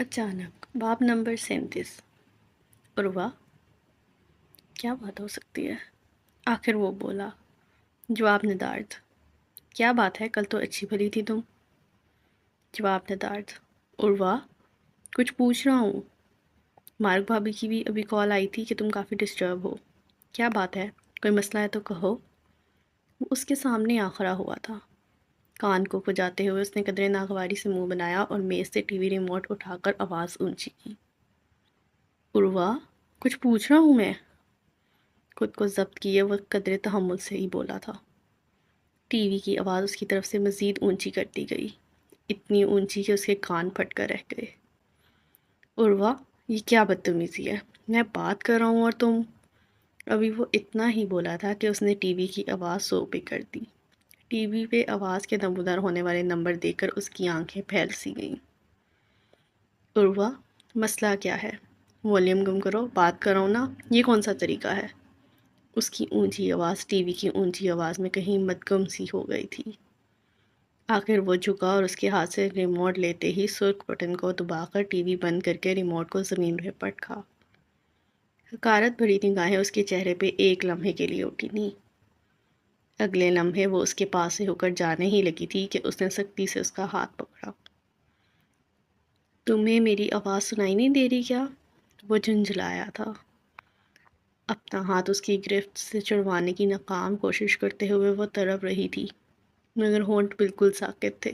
اچانک باب نمبر 37 عروہ، کیا بات ہو سکتی ہے؟ آخر وہ بولا۔ جواب ندارد، کیا بات ہے؟ کل تو اچھی بھلی تھی تم۔ جواب ندارد، عروہ کچھ پوچھ رہا ہوں۔ مارک بھابی کی بھی ابھی کال آئی تھی کہ تم کافی ڈسٹرب ہو۔ کیا بات ہے؟ کوئی مسئلہ ہے تو کہو۔ وہ اس کے سامنے آ کھڑا ہوا تھا۔ کان کو کھجاتے ہوئے اس نے قدرے ناگواری سے منہ بنایا اور میز سے ٹی وی ریموٹ اٹھا کر آواز اونچی کی۔ عروہ، کچھ پوچھ رہا ہوں میں۔ خود کو ضبط کیے وہ قدرے تحمل سے ہی بولا تھا۔ ٹی وی کی آواز اس کی طرف سے مزید اونچی کر دی گئی، اتنی اونچی کہ اس کے کان پھٹ کر رہ گئے۔ عروہ، یہ کیا بدتمیزی ہے؟ میں بات کر رہا ہوں اور تم… ابھی وہ اتنا ہی بولا تھا کہ اس نے ٹی وی کی آواز 100 پہ کر دی۔ ٹی وی پہ آواز کے نمودار ہونے والے نمبر دیکھ کر اس کی آنکھیں پھیل سی گئیں۔ عروہ، مسئلہ کیا ہے؟ والیوم کم کرو، بات کر رہا ہوں نا، یہ کون سا طریقہ ہے؟ اس کی اونچی آواز ٹی وی کی اونچی آواز میں کہیں مدغم سی ہو گئی تھی۔ آخر وہ جھکا اور اس کے ہاتھ سے ریموٹ لیتے ہی سرخ بٹن کو دبا کر ٹی وی بند کر کے ریموٹ کو زمین پہ پٹکا۔ حقارت بھری نگاہیں اس کے چہرے پہ ایک لمحے کے لیے اٹھی تھیں۔ اگلے لمحے وہ اس کے پاس سے ہو کر جانے ہی لگی تھی کہ اس نے سختی سے اس کا ہاتھ پکڑا۔ تمہیں میری آواز سنائی نہیں دے رہی کیا؟ وہ جھنجھلایا تھا، اپنا ہاتھ اس کی گرفت سے چھڑوانے کی ناکام کوشش کرتے ہوئے۔ وہ تڑپ رہی تھی مگر ہونٹ بالکل ساکت تھے۔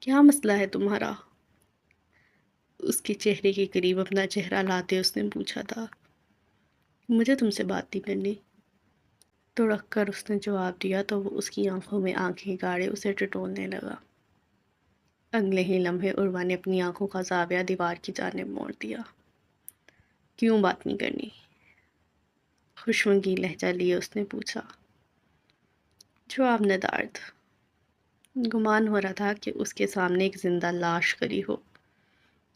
کیا مسئلہ ہے تمہارا؟ اس کے چہرے کے قریب اپنا چہرہ لاتے اس نے پوچھا تھا۔ مجھے تم سے بات نہیں کرنی، تڑک کر اس نے جواب دیا تو وہ اس کی آنکھوں میں آنکھیں گاڑے اسے ٹٹولنے لگا۔ اگلے ہی لمحے عروہ نے اپنی آنکھوں کا زاویہ دیوار کی جانب موڑ دیا۔ کیوں بات نہیں کرنی؟ خشمگی لہجہ لیے اس نے پوچھا۔ جواب ندارد، گمان ہو رہا تھا کہ اس کے سامنے ایک زندہ لاش کھڑی ہو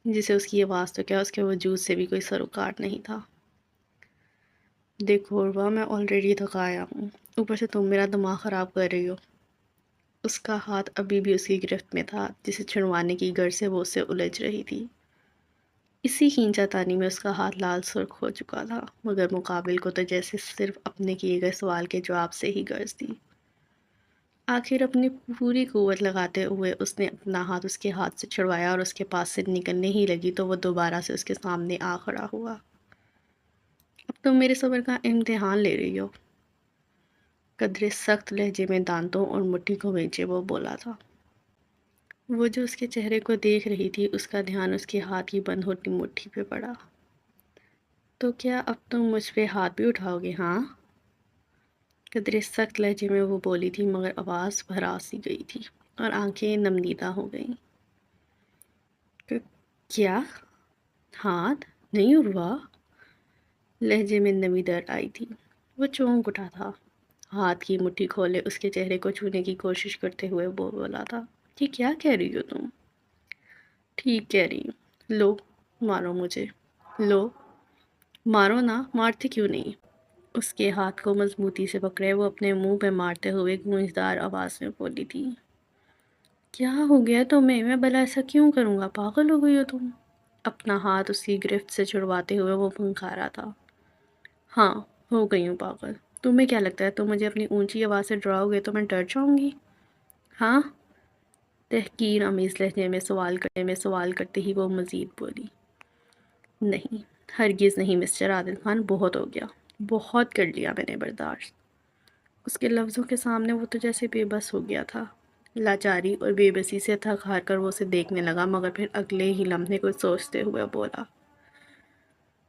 جسے اس کی آواز تو کیا اس کے وجود سے بھی کوئی سروکار نہیں تھا۔ دیکھو عروہ، میں آلریڈی تھکا آیا ہوں، اوپر سے تم میرا دماغ خراب کر رہی ہو۔ اس کا ہاتھ ابھی بھی اس کی گرفت میں تھا جسے چھڑوانے کی غرض سے وہ اس سے الجھ رہی تھی۔ اسی کھینچا تانی میں اس کا ہاتھ لال سرخ ہو چکا تھا مگر مقابل کو تو جیسے صرف اپنے کیے گئے سوال کے جواب سے ہی غرض تھی۔ آخر اپنی پوری قوت لگاتے ہوئے اس نے اپنا ہاتھ اس کے ہاتھ سے چھڑوایا اور اس کے پاس سے نکلنے ہی لگی تو وہ دوبارہ سے اس کے سامنے آ کھڑا ہوا۔ اب تم میرے صبر کا امتحان لے رہی ہو، قدرے سخت لہجے میں دانتوں اور مٹھی کو وینچے وہ بولا تھا۔ وہ جو اس کے چہرے کو دیکھ رہی تھی اس کا دھیان اس کے ہاتھ کی بند ہوتی مٹھی پہ پڑا۔ تو کیا اب تم مجھ پہ ہاتھ بھی اٹھاؤ گے ہاں؟ قدرے سخت لہجے میں وہ بولی تھی مگر آواز بھرا سی گئی تھی اور آنکھیں نمنیدہ ہو گئیں۔ کیا؟ ہاتھ نہیں عروہ؟ لہجے میں نمی در آئی تھی۔ وہ چونک اٹھا تھا، ہاتھ کی مٹھی کھولے اس کے چہرے کو چھونے کی کوشش کرتے ہوئے وہ بولا تھا۔ یہ کیا کہہ رہی ہو تم؟ ٹھیک کہہ رہی ہوں، لو مارو مجھے، لو مارو نا، مارتے کیوں نہیں؟ اس کے ہاتھ کو مضبوطی سے پکڑے وہ اپنے منہ پہ مارتے ہوئے گونجدار آواز میں بولی تھی۔ کیا ہو گیا تمہیں؟ میں بھلا ایسا کیوں کروں گا؟ پاگل ہو گئی ہو تم؟ اپنا ہاتھ اس کی گرفت سے چھڑواتے ہوئے وہ پھنکارا تھا۔ ہاں ہو گئی ہوں پاگل۔ تمہیں کیا لگتا ہے تم مجھے اپنی اونچی آواز سے ڈراؤ گے تو میں ڈر جاؤں گی؟ ہاں؟ تحقیر آمیز لہجے میں سوال کرتے ہی وہ مزید بولی۔ نہیں، ہرگز نہیں مسٹر عادل خان، بہت ہو گیا، بہت کر لیا میں نے برداشت۔ اس کے لفظوں کے سامنے وہ تو جیسے بے بس ہو گیا تھا۔ لاچاری اور بے بسی سے تھک ہار کر وہ اسے دیکھنے لگا مگر پھر اگلے ہی لمحے کچھ سوچتے ہوئے بولا۔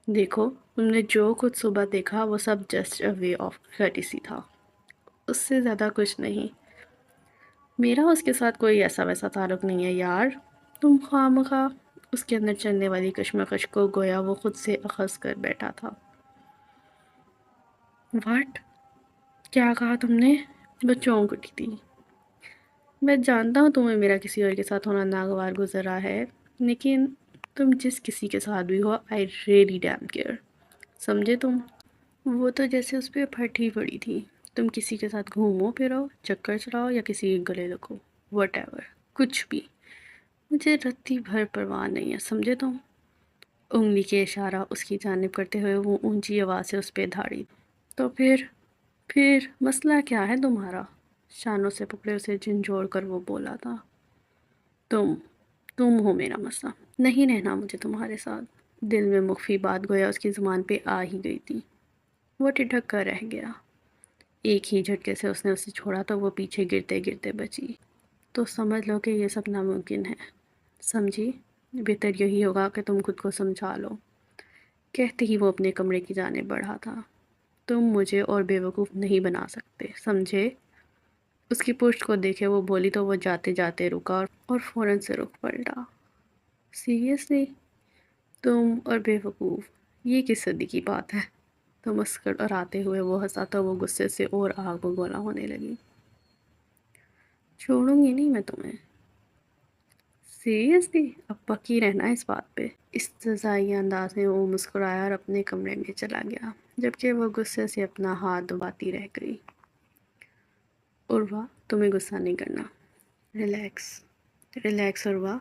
دیکھو، تم نے جو کچھ صبح دیکھا وہ سب جسٹ اے وے آف کورٹیسی تھا، اس سے زیادہ کچھ نہیں۔ میرا اس کے ساتھ کوئی ایسا ویسا تعلق نہیں ہے یار، تم خواہ مخواہ… اس کے اندر چلنے والی کشمکش کو گویا وہ خود سے اخذ کر بیٹھا تھا۔ واٹ؟ کیا کہا تم نے؟ وہ چونک اٹھی تھی۔ میں جانتا ہوں تمہیں میرا کسی اور کے ساتھ ہونا ناگوار گزر رہا ہے لیکن تم جس کسی کے ساتھ بھی ہو آئی ریئلی ڈیم کیئر، سمجھے تم؟ وہ تو جیسے اس پہ پھٹ ہی پڑی تھی۔ تم کسی کے ساتھ گھومو پھرو، چکر چلاؤ یا کسی کے گلے لگو، وٹ ایور، کچھ بھی، مجھے رتی بھر پرواہ نہیں ہے، سمجھے تم؟ انگلی کے اشارہ اس کی جانب کرتے ہوئے وہ اونچی آواز سے اس پہ دھاڑی۔ تو پھر مسئلہ کیا ہے تمہارا؟ شانوں سے پکڑے اسے جھنجھوڑ کر وہ بولا تھا۔ تم تم ہو میرا مسئلہ، نہیں رہنا مجھے تمہارے ساتھ۔ دل میں مخفی بات گویا اس کی زبان پہ آ ہی گئی تھی۔ وہ ٹھٹک کر رہ گیا۔ ایک ہی جھٹکے سے اس نے اسے چھوڑا تو وہ پیچھے گرتے گرتے بچی۔ تو سمجھ لو کہ یہ سب ناممکن ہے، سمجھی؟ بہتر یہی ہوگا کہ تم خود کو سمجھا لو۔ کہتے ہی وہ اپنے کمرے کی جانب بڑھا تھا۔ تم مجھے اور بیوقوف نہیں بنا سکتے، سمجھے؟ اس کی پشت کو دیکھے وہ بولی تو وہ جاتے جاتے رکا اور فوراً سے رخ پلٹا۔ سیریسلی؟ تم اور بیوقوف، یہ کس صدی کی بات ہے؟ تو مسکراتے ہوئے وہ ہنسا تو وہ غصے سے اور آگ بگولا ہونے لگی۔ چھوڑوں گی نہیں میں تمہیں۔ سیریسلی؟ اب پکی رہنا اس بات پہ۔ استہزائی انداز میں وہ مسکرایا اور اپنے کمرے میں چلا گیا، جبکہ وہ غصے سے اپنا ہاتھ دباتی رہ گئی۔ عروہ، تمہیں غصہ نہیں کرنا۔ ریلیکس عروہ۔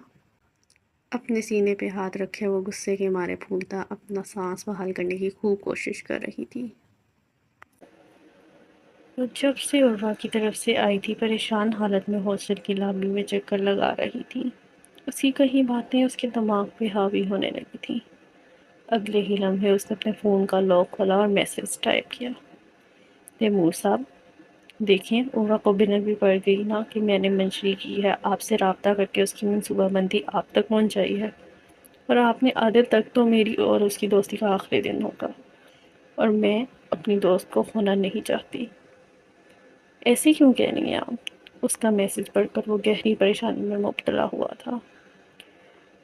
اپنے سینے پہ ہاتھ رکھے وہ غصے کے مارے پھولتا اپنا سانس بحال کرنے کی خوب کوشش کر رہی تھی۔ وہ جب سے عروہ کی طرف سے آئی تھی پریشان حالت میں ہاسٹل کی لابی میں چکر لگا رہی تھی۔ اس کی کئی باتیں اس کے دماغ پہ حاوی ہونے لگی تھیں۔ اگلے ہی لمحے اس نے اپنے فون کا لاک کھولا اور میسج ٹائپ کیا۔ تیمور صاحب، دیکھیں عروہ کو بنا بھی پڑ گئی نا کہ میں نے منشری کی ہے آپ سے رابطہ کر کے اس کی منصوبہ بندی آپ تک پہنچائی ہے، اور آپ نے آدھے تک تو میری اور اس کی دوستی کا آخری دن ہوگا، اور میں اپنی دوست کو کھونا نہیں چاہتی۔ ایسے کیوں کہہ رہی ہیں آپ؟ اس کا میسج پڑھ کر وہ گہری پریشانی میں مبتلا ہوا تھا۔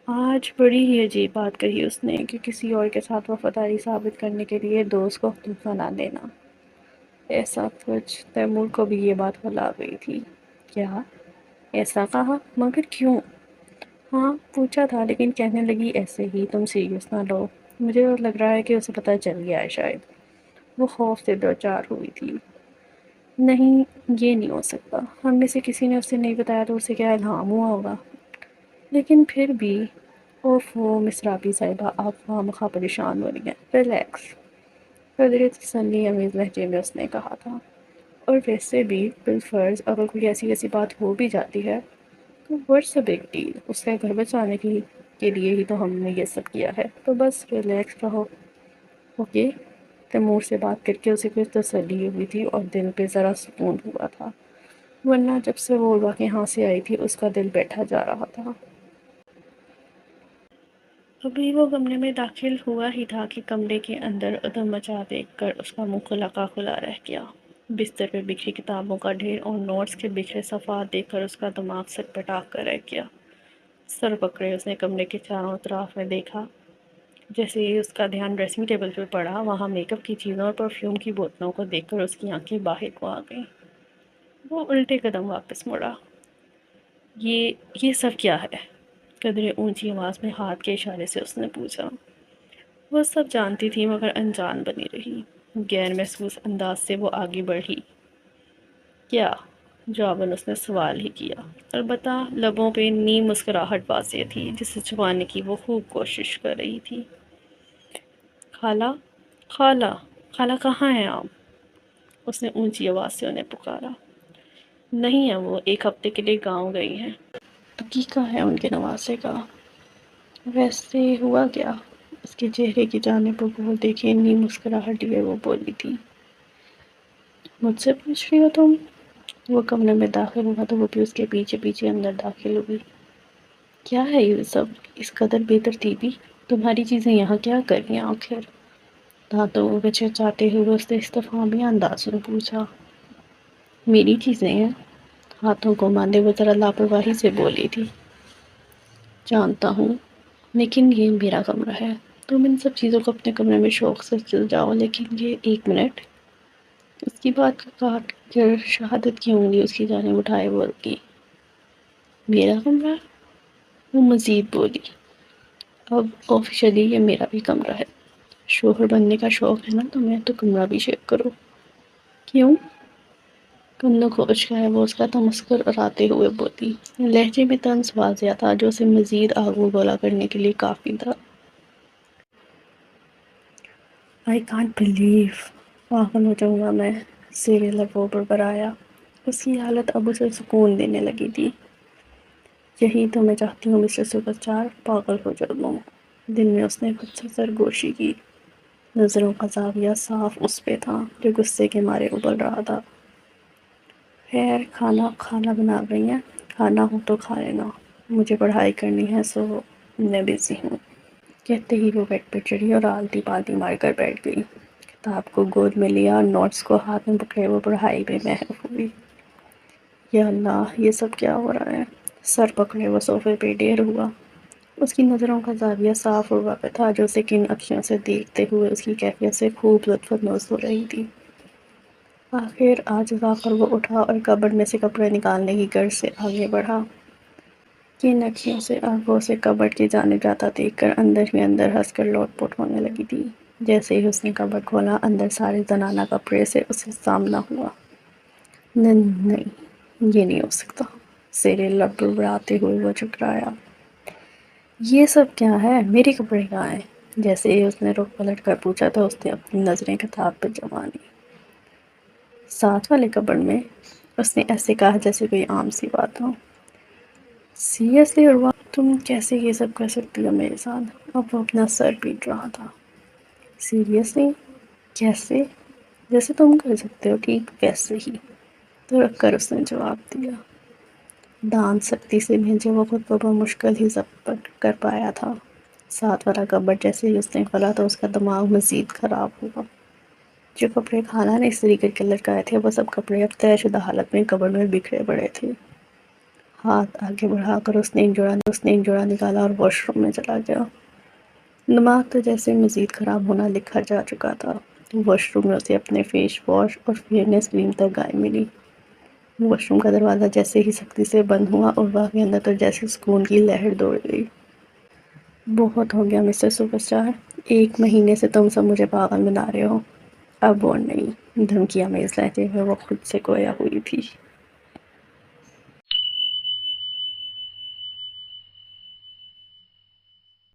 آج بڑی ہی عجیب بات کہی اس نے کہ کسی اور کے ساتھ وفاداری ثابت کرنے کے لیے دوست کو دھوکہ نہ دینا۔ ایسا کچھ تیمور کو بھی یہ بات بھلا گئی تھی۔ کیا؟ ایسا کہا؟ مگر کیوں؟ ہاں پوچھا تھا، لیکن کہنے لگی ایسے ہی، تم سیریس نہ لو۔ مجھے لگ رہا ہے کہ اسے پتہ چل گیا ہے شاید۔ وہ خوف سے دوچار ہوئی تھی۔ نہیں، یہ نہیں ہو سکتا، ہم میں سے کسی نے اسے نہیں بتایا تو اسے کیا الہام ہوا ہوگا؟ لیکن پھر بھی اوفو مسرابی صاحبہ، آپ خواہ مخواہ پریشان ہو رہی ہیں۔ ریلیکس، قدرے تسلی امیز لہجے میں اس نے کہا تھا۔ اور ویسے بھی بالفرض اگر کوئی ایسی بات ہو بھی جاتی ہے تو what's a big deal؟ اس کا گھر بچانے کے لیے ہی تو ہم نے یہ سب کیا ہے، تو بس ریلیکس رہو۔ اوکے؟ تیمور سے بات کر کے اسے کچھ تسلی ہوئی تھی اور دل پہ ذرا سکون ہوا تھا، ورنہ جب سے وہ عروہ کے ہاں سے آئی تھی اس کا دل بیٹھا جا رہا تھا۔ ابھی وہ کمرے میں داخل ہوا ہی تھا کہ کمرے کے اندر ادھم مچا دیکھ کر اس کا منہ کھلا کا کھلا رہ گیا۔ بستر پہ بکھری کتابوں کا ڈھیر اور نوٹس کے بکھرے صفحات دیکھ کر اس کا دماغ سٹ پٹا کر رہ گیا۔ سر پکڑے اس نے کمرے کے چاروں اطراف میں دیکھا۔ جیسے ہی اس کا دھیان ڈریسنگ ٹیبل پہ پڑا، وہاں میک اپ کی چیزوں اور پرفیوم کی بوتلوں کو دیکھ کر اس کی آنکھیں باہر کو آ گئیں۔ وہ الٹے قدم واپس مڑا۔ یہ سب کیا ہے؟ قدرے اونچی آواز میں ہاتھ کے اشارے سے اس نے پوچھا۔ وہ سب جانتی تھی مگر انجان بنی رہی۔ غیر محسوس انداز سے وہ آگے بڑھی۔ کیا؟ جواباً اس نے سوال ہی کیا، البتہ لبوں پہ نیم مسکراہٹ واضح تھی جسے چھپانے کی وہ خوب کوشش کر رہی تھی۔ خالہ، خالہ، خالہ کہاں ہیں آپ؟ اس نے اونچی آواز سے انہیں پکارا۔ نہیں ہے، وہ ایک ہفتے کے لیے گاؤں گئی ہیں۔ عقیقہ ہے ان کے نواسے کا۔ ویسے ہوا کیا؟ اس کے چہرے کی جانب غور دیکھے نیم مسکراہٹ لیے وہ بولی تھی۔ مجھ سے پوچھ رہی ہو تم؟ وہ کمرے میں داخل ہوا تو وہ بھی اس کے پیچھے پیچھے اندر داخل ہوئی۔ کیا ہے یہ سب؟ اس قدر بے ترتیبی؟ تمہاری چیزیں یہاں کیا کر رہی ہیں آخر؟ دانتوں کو چاٹے ہوئے اس نے استفہامی انداز میں پوچھا۔ میری چیزیں ہیں؟ ہاتھوں کو باندھے وہ ذرا لاپرواہی سے بولی تھی۔ جانتا ہوں، لیکن یہ میرا کمرہ ہے، تم ان سب چیزوں کو اپنے کمرے میں شوق سے چل جاؤ، لیکن یہ ایک منٹ۔ اس کی بات کو کاٹ کر شہادت کی انگلی اس کی جانب اٹھائے بول کی۔ میرا کمرہ؟ وہ مزید بولی۔ اب آفیشلی یہ میرا بھی کمرہ ہے۔ شوہر بننے کا شوق ہے نا تمہیں، تو کمرہ بھی شیئر کرو۔ کیوں؟ کندھوں کو اچکایا وہ اس کا تمسخر اڑاتے ہوئے بولی۔ لہجے میں طنز واضح تھا جو اسے مزید آگے گولا کرنے کے لیے کافی تھا۔ آئی کانٹ بلیو، پاگل ہو جاؤں گا میں، سیریل اب وہ بڑبڑایا۔ اس کی حالت اب اسے سکون دینے لگی تھی۔ یہی تو میں چاہتی ہوں مسٹر سپر اسٹار، پاگل ہو جاؤں۔ دل میں اس نے خود سے سرگوشی کی، نظروں کا زاویہ صاف اس پہ تھا جو غصے کے مارے ابل رہا تھا۔ خیر، کھانا بنا رہی ہیں، کھانا ہو تو کھا لینا، مجھے پڑھائی کرنی ہے سو میں بزی ہوں۔ کہتے ہی وہ بیڈ پہ چڑھی اور آلتی پالتی مار کر بیٹھ گئی۔ کتاب کو گود میں لیا اور نوٹس کو ہاتھ میں پکڑے وہ پڑھائی میں محو ہوئی۔ یا اللہ، یہ سب کیا ہو رہا ہے؟ سر پکڑے وہ صوفے پہ ڈیر ہوا۔ اس کی نظروں کا زاویہ صاف عروہ پہ تھا جو اسے کن اکھیوں سے دیکھتے ہوئے اس کی کیفیت سے خوب لطف اندوز ہو رہی تھی۔ آخر عاجزا کر وہ اٹھا اور کبرڈ میں سے کپڑے نکالنے کی غرض سے آگے بڑھا۔ کن اکھیوں سے اب وہ اسے کبرڈ کی جانب جاتا دیکھ کر اندر ہی اندر ہنس کر لوٹ پوٹ ہونے لگی تھی۔ جیسے ہی اس نے کبرڈ کھولا، اندر سارے زنانہ کپڑے سے اسے سامنا ہوا۔ نہیں، یہ نہیں ہو سکتا، سیرے لب بڑبڑاتے ہوئے وہ ٹھکرایا۔ یہ سب کیا ہے؟ میرے کپڑے کہاں ہیں؟ جیسے ہی اس نے رخ پلٹ کر پوچھا تو اس نے اپنی نظریں کتاب پہ جما لیں۔ ساتھ والے کپبورڈ میں، اس نے ایسے کہا جیسے کوئی عام سی بات ہو۔ سیریسلی عروہ، تم کیسے یہ سب کر سکتی ہو میرے ساتھ؟ اب وہ اپنا سر پیٹ رہا تھا۔ سیریسلی؟ کیسے؟ جیسے تم کر سکتے ہو ٹھیک ویسے ہی، تو رکھ کر اس نے جواب دیا۔ دان سختی سے بھیجے وہ خود کو بمشکل ہی ضبط کر پایا تھا۔ ساتھ والا کبرڈ جیسے ہی اس نے کھولا تو اس کا دماغ مزید خراب ہوا۔ جو کپڑے خالہ نے استری کر کے لٹکائے تھے وہ سب کپڑے اب طے شدہ حالت میں کبرڈ میں بکھرے پڑے تھے۔ ہاتھ آگے بڑھا کر اس نے ایک جوڑا نکالا اور واش روم میں چلا گیا۔ دماغ تو جیسے مزید خراب ہونا لکھا جا چکا تھا۔ واش روم میں اسے اپنے فیس واش اور فیئرنیس کریم تک گائے ملی۔ واش روم کا دروازہ جیسے ہی سختی سے بند ہوا اور عروہ کے اندر تو جیسے سکون کی لہر دوڑ گئی۔ بہت ہو گیا مسٹر سپر اسٹار، 1 مہینے سے تم سب مجھے پاگل بنا رہے ہو۔ اب اور نہیں، دھمکیاں میز لہجے میں وہ خود سے گویا ہوئی تھی۔